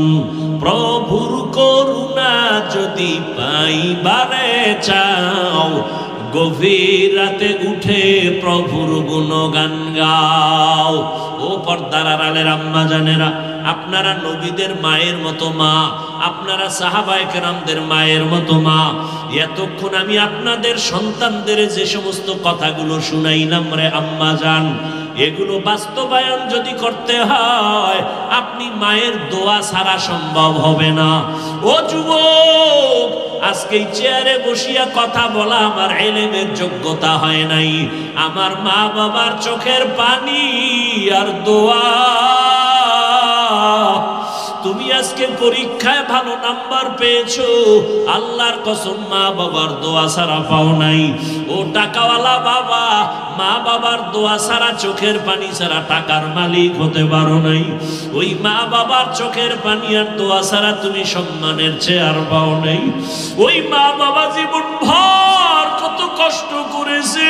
প্রভুর করুণা যদি পাইবারে চাও, গভীর রাতে উঠে প্রভুর গুণগান গাও। ও পর্দার আড়ালের আম্মা জানেরা, আপনারা নবীদের মায়ের মতো মা, আপনারা সাহাবায়ে কেরামদের মায়ের মতো মা। এতক্ষণ আমি আপনাদের সন্তানদের যে সমস্ত কথাগুলো শুনাইলাম রে আম্মা জান, এগুলো বাস্তবায়ন যদি করতে হয়, আপনি মায়ের দোয়া ছাড়া সম্ভব হবে না। ও যুবক, আজকে চেয়ারে বসিয়া কথা বলা আমার ইলমের যোগ্যতা হয় নাই, আমার মা বাবার চোখের পানি আর দোয়া। তুমি আজকে পরীক্ষায় ভালো নাম্বার পেয়েছো, আল্লাহর কসম মা বাবার দোয়া ছাড়া পাও নাই। ও টাকাওয়ালা বাবা, মা বাবার দোয়া ছাড়া, চোখের পানি ছাড়া টাকার মালিক হতে পারো নাই। ওই মা বাবার চোখের পানি আর দোয়া ছাড়া তুমি সম্মানের চেয়ার পাও নাই। ওই মা বাবা জীবন ভর কত কষ্ট করেছে,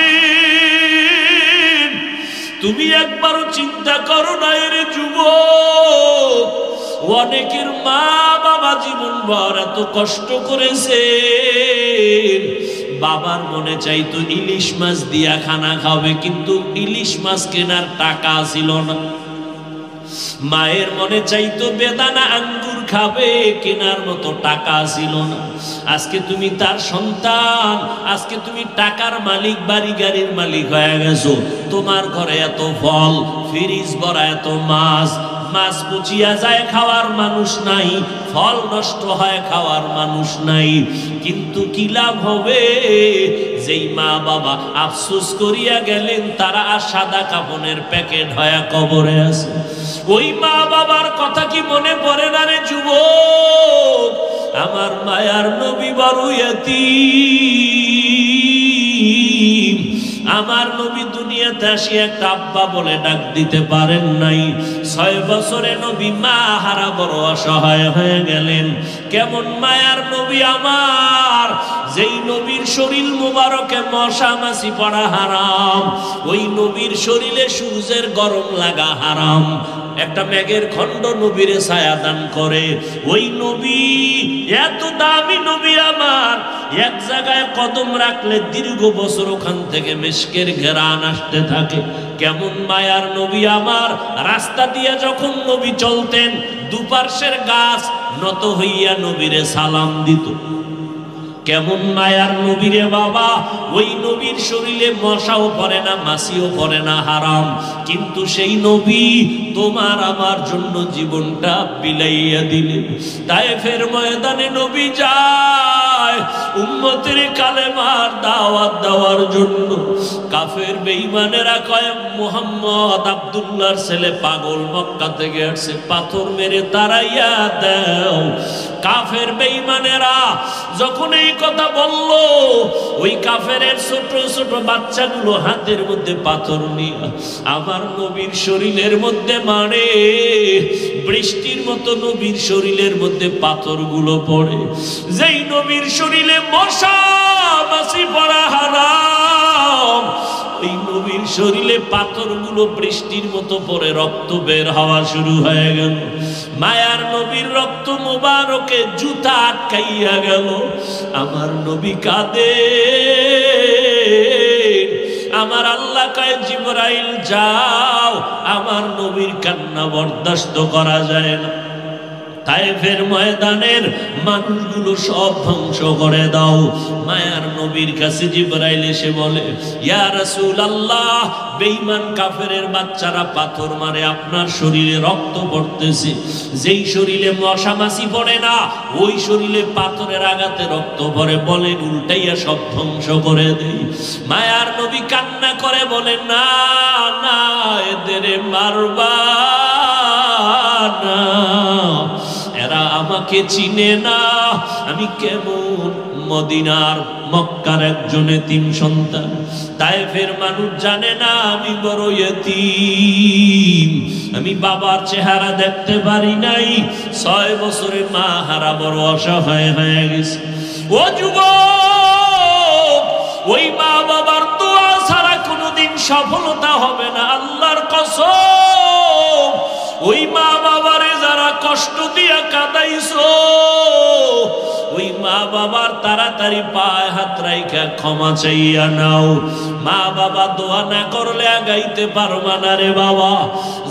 তুমি একবারও চিন্তা করো না রে যুবক। অনেকের মা বাবা জীবন ভর এত কষ্ট করেছে, বাবার মনে চাইতো ইলিশ মাছ দিয়া খানা খাবে, কিন্তু ইলিশ মাছ কেনার টাকা ছিল না। মায়ের মনে চাইতো বেদানা আঙ্গুর খাবে, কেনার মতো টাকা ছিল না। আজকে তুমি তার সন্তান, আজকে তুমি টাকার মালিক, বাড়ি গাড়ির মালিক হয়ে গেছো। তোমার ঘরে এত ফল, ফ্রিজ ভরা এত মাছ, মাছ পচিয়া যায় খাওয়ার মানুষ নাই, ফল নষ্ট হয় খাওয়ার মানুষ নাই। কিন্তু কি লাভ হবে? যেই মা বাবা আফসোস করিয়া গেলেন, তারা আর সাদা কাপনের প্যাকেট হয়ে কবরে আছে। ওই মা বাবার কথা কি মনে পড়ে না রে যুবক? আমার মায়ার নবী বড় ইয়াতীম, আমার নবী দুনিয়াতে আসি একটা আব্বা বলে ডাক দিতে পারেন নাই। 6 বছরে নবী মা হারা বড় অসহায় হয়ে গেলেন। কেমন মায়ার নবী আমার, যেই নবীর শরীর মুবারকে মশা মাছি পড়া হারাম, ওই নবীর শরীরে সূর্যের গরম লাগা হারাম। একটা মেঘের খণ্ড নবীরে ছায়া দান করে। ওই নবী এত দামি নবী আমার, এক জায়গায় কদম রাখলে দীর্ঘ বছর ওখান থেকে মিশকের ঘেরান আসতে থাকে। কেমন মায়ার নবী আমার, রাস্তা দিয়ে যখন নবী চলতেন, দুপার্শ্বের গাছ নত হইয়া নবীরে সালাম দিত। কেমন মায়ার নবীরে বাবা, ওই নবীর শরীরে মশাও পড়ে না, মাছিও পড়ে না, হারাম। কিন্তু সেই নবী তোমার আমার জন্য জীবনটা বিলাইয়া দিলেন। তায়েফের ময়দানে নবী যায় উম্মতের কালেমার দাওয়াত দেওয়ার জন্য। কাফের বেঈমানেরা কয় মুহাম্মদ আব্দুল্লাহর ছেলে পাগল, মক্কা থেকে আসছে, পাথর মেরে তাড়াইয়া দাও। কাফের বেঈমানেরা যখন এই কথা বলল, ওই কাফেরের ছোট ছোট বাচ্চাগুলো হাতের মধ্যে পাথর নিয়ে আমার নবীর শরীরের মধ্যে মারে। বৃষ্টির মতো নবীর শরীরের মধ্যে পাথরগুলো পড়ে। যেই নবীর শরীরে মশা মাছি পড়া হারাম, ওই নবীর শরীরে পাথরগুলো বৃষ্টির মতো পড়ে রক্ত বের হওয়া শুরু হয়ে গেল। মায়ার নবীর রক্ত মুবারকে জুতা আটকাইয়া গেল। আমার নবী কাঁদে, আমার আল্লাহ কয় জিবরাইল যাও, আমার নবীর কান্না বরদাস্ত করা যায় না, তায়েফের ময়দানের মানুষগুলো সব ধ্বংস করে দাও। মায়ার নবীর কাছে জিবরাইল এসে বলে, ইয়া রাসূলুল্লাহ, বেঈমান কাফেরের বাচ্চারা পাথর মারে, আপনার শরীরে রক্ত পড়তেছে, যেই শরীরে মশা মাছি পড়ে না ওই শরীরে পাথরের আঘাতে রক্ত পড়ে, বলেন উল্টাইয়া সব ধ্বংস করে দেই। মায়ার নবী কান্না করে বলে, না না, এদের মারবা না, এরা আমাকে চিনে না, আমি কেমন মদিনার মক্কার একজন এতিম সন্তান, তায়েফের মানুষ জানে না আমি বড় এতিম, আমি বাবার চেহারা দেখতে পারি নাই, 6 বছরে মা হারা বড় অসহায় হয়ে গেছে। ও যুবক, ওই মা বাবার দোয়া ছাড়া কোনোদিন সফলতা হবে না, আল্লাহর কসম। ওই মা বাবারে যারা কষ্ট দিয়া কাঁদাইছো, ওই মা বাবার তাড়াতাড়ি পায়ে হাত রাইখা ক্ষমা চাইয়া নাও। মা বাবা দোয়া না করলে আগাইতে পারবা না রে বাবা।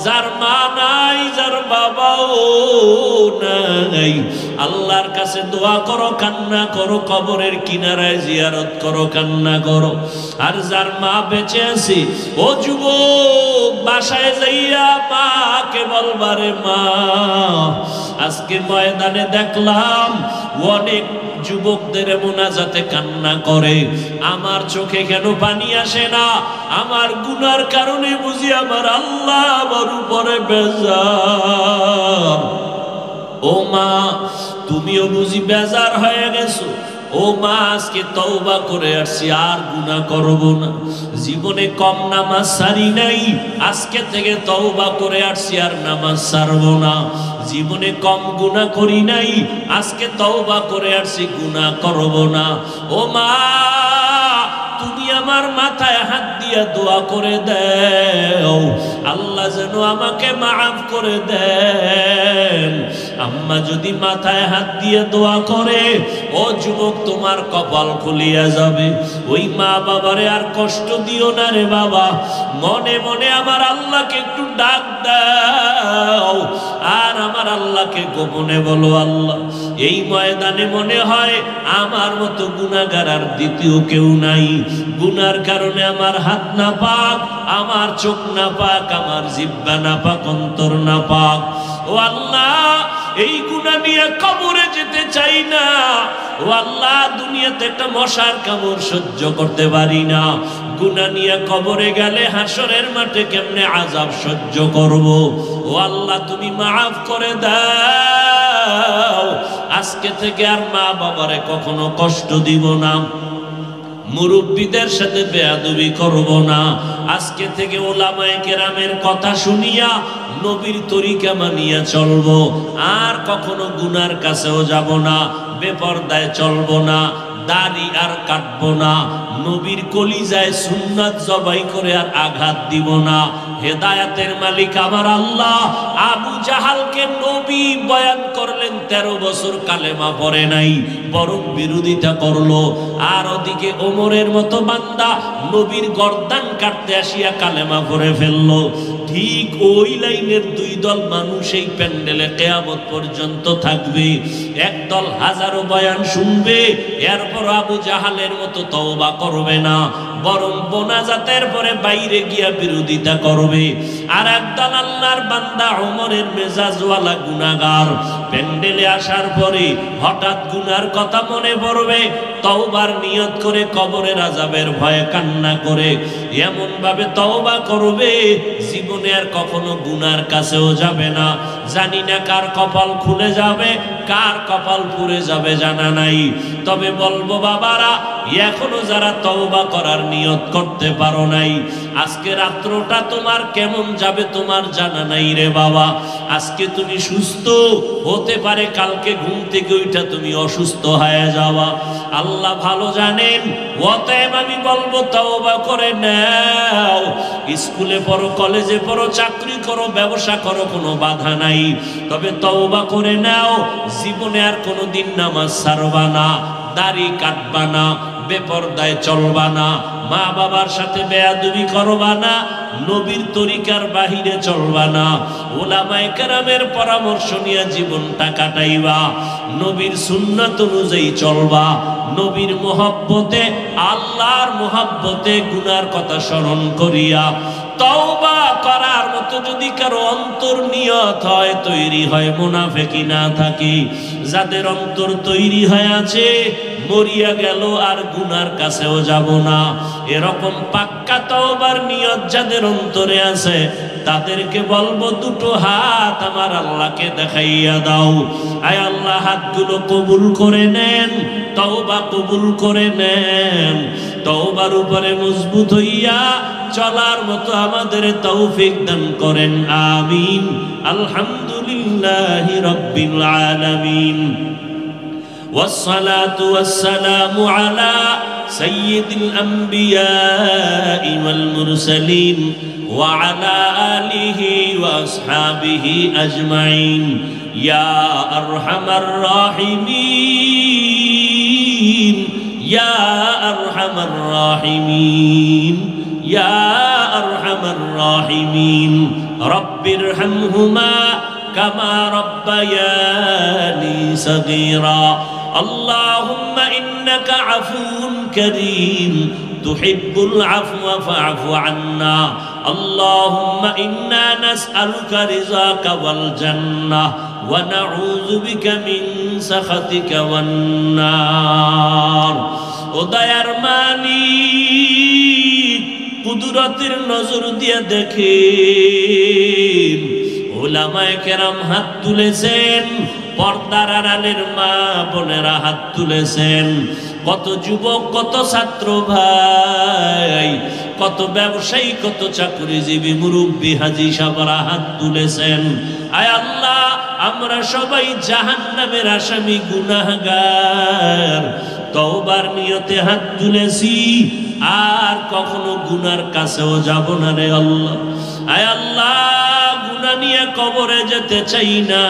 যার মা নাই, যার বাবাও নাই, আল্লাহর কাছে দোয়া করো, কান্না করো, কবরের কিনারায় জিয়ারত করো, কান্না করো। আর যার মা বেঁচে আছে, ও যুবক, বাসায় যাইয়া মাকে বলবারে, মা আজকে ময়দানে দেখলাম অনেক যুবকদের মোনাজাতে কান্না করে, আমার চোখে কেন পানি আসে না? আমার গুনার কারণে বুঝি আমার আল্লাহ আমার উপরে বেজার। ও মা, তুমিও বুঝি বেজার হয়ে গেছো? ও মা, আজকে তওবা করে আসছি, আর গুনাহ করব না, জীবনে কম নামাজ সারি নাই, আজকে থেকে তওবা করে আসছি, আর নামাজ ছাড়ব না, জীবনে কম গুনাহ করি নাই, আজকে তওবা করে আসছি, গুনাহ করব না। ও মা, তুমি আমার মাথায় হাত দিয়া দোয়া করে দাও, আল্লাহ যেন আমাকে মাফ করে দেন। আম্মা যদি মাথায় হাত দিয়ে দোয়া করে, ও যুবক, তোমার কপাল খুলিয়া যাবে। ওই মা বাবারে আর কষ্ট দিও না রে বাবা, মনে মনে আমার আল্লাহকে একটু ডাক দাও, আর আমার আল্লাহকে গোপনে বলো, আল্লাহ এই ময়দানে মনে হয় আমার মতো গুনাহগার আর দ্বিতীয় কেউ নাই, গুনার কারণে আমার হাত না পাক, আমার চোখ না পাক, আমার জিহ্বা না পাক, অন্তর না পাক। ও আল্লাহ, এই গুনাহ নিয়ে কবরে যেতে চাই না। ও আল্লাহ, দুনিয়াতে একটা মশার কামড় সহ্য করতে পারি না, গুনাহ নিয়ে কবরে গেলে হাসরের মাঠে কেমনে আযাব সহ্য করব। ও আল্লাহ, তুমি মাফ করে দাও, আজকে থেকে আর মা বাবারে কখনো কষ্ট দিব না, মুরব্বীদের সাথে বেয়াদবি করব না, আজকে থেকে ওলামায়ে কেরামের কথা শুনিয়া নবীর তরিকা মানিয়া চলবো, আর কখনো গুনার কাছেও যাব না, বেপরদায় চলবো না, দাড়ি আর কাটবো না, নবীর কলিজায় সুন্নাত জবাই করে আর আঘাত দিব না। হেদায়েতের মালিক আমার আল্লাহ আবু জাহালকে নবী বয়ান করলেন, 13 বছর কালেমা পড়ে নাই, বরং বিরোধিতা করলো। আর ওদিকে ওমরের মতো বান্দা নবীর গর্দান কাটতে আসিয়া কালেমা পড়ে ফেললো। ঠিক ওই লাইনের 2 দল মানুষ এই প্যান্ডেলে কিয়ামত পর্যন্ত থাকবে। এক দল হাজারো বয়ান শুনবে, এরপর আবু জাহালের মতো তওবা করবে না, বরং মোনাজাতের পরে বাইরে গিয়া বিরোধিতা করবে। আর একদল আল্লাহর বান্দা ওমরের মেজাজওয়ালা গুনাহগার প্যান্ডেলে আসার পরে হঠাৎ গুনার কথা মনে পড়বে, তওবার নিয়ত করে কবরের আযাবের ভয়ে কান্না করে এমন ভাবে তওবা করবে, জীবনে আর কখনো গুনার কাছেও যাবে না। জানি না কার কপাল খুলে যাবে, কার কপাল পুড়ে যাবে জানা নাই। তবে বলবো বাবারা, এখনো যারা তওবা করার নিয়ত করতে পারো নাই, আজকে রাত্রটা তোমার কেমন যাবে তোমার জানা নাই রে বাবা। আজকে তুমি সুস্থ হতে পারে, কালকে ঘুম থেকে ওইটা তুমি অসুস্থ হয়ে যাওয়া, আল্লাহ ভালো জানেন। অতএব আমি বলবো তওবা করে নাও। স্কুলে পড়ো, কলেজে পড়ো, চাকরি করো, ব্যবসা করো, কোনো বাধা নাই, তবে তওবা করে নাও। জীবনে আর কোনোদিন নামাজ ছাড়বা না, দাড়ি কাটবা না, বেপরদায় চলবা না, মা বাবার সাথে বেয়াদবি করবা না, নবীর তরিকার বাহিরে চলবা না, উলামায়ে কেরামের পরামর্শ নিয়ে জীবনটা কাটাইবা, নবীর সুন্নাত অনুযায়ী চলবা, নবীর মোহাব্বতে, আল্লাহর মোহাব্বতে গুনার কথা স্মরণ করিয়া তওবা করার মতো যদি কারো অন্তর নিয়ত হয়, তৈরি হয়, মুনাফিকি না থাকে, যাদের অন্তর তৈরি হয়ে আছে মরিয়া গেল আর গুনার কাছেও যাব না, এরকম পাক্কা তওবার নিয়ত যাদের অন্তরে আছে তাদেরকে বলবো দুটো হাত আমার আল্লাহকে দেখাইয়া দাও। আয় আল্লাহ, হাতগুলো কবুল করে নেন, তওবা কবুল করে নেন, তওবার উপরে মজবুত হইয়া চলার মতো আমাদের তৌফিক দান করেন, আমিন। আলহামদুলিল্লাহি রাব্বিল আলামিন। والصلاة والسلام على سيد الأنبياء والمرسلين وعلى آله وأصحابه أجمعين يا أرحم الراحمين يا أرحم الراحمين يا أرحم الراحمين رب ارحمهما كما ربياني صغيرا اللهم إنك عفو كريم تحب العفو فاعف عنا اللهم إنا نسألك رضاك والجنة ونعوذ بك من سخطك والنار উদয়ার মালিক কুদরতের নজর দিয়ে দেখেন উলামায়ে কেরাম হাত তুলেছেন, পর্দার আড়ালের মা বোনেরা হাত তুলেছেন, কত যুবক, কত ছাত্র ভাই, কত ব্যবসায়ী, কত চাকরিজীবী, মুরব্বী, হাজী সাহেবরা হাত তুলেছেন। আয় আল্লাহ, আমরা সবাই জাহান্নামের আসামি, গুনাহগার, তওবার নিয়তে হাত তুলেছি, আর কখনো গুনার কাছেও যাব না রে আল্লাহ। আয় আল্লাহ, গুনাহ নিয়ে কবরে যেতে চাই না।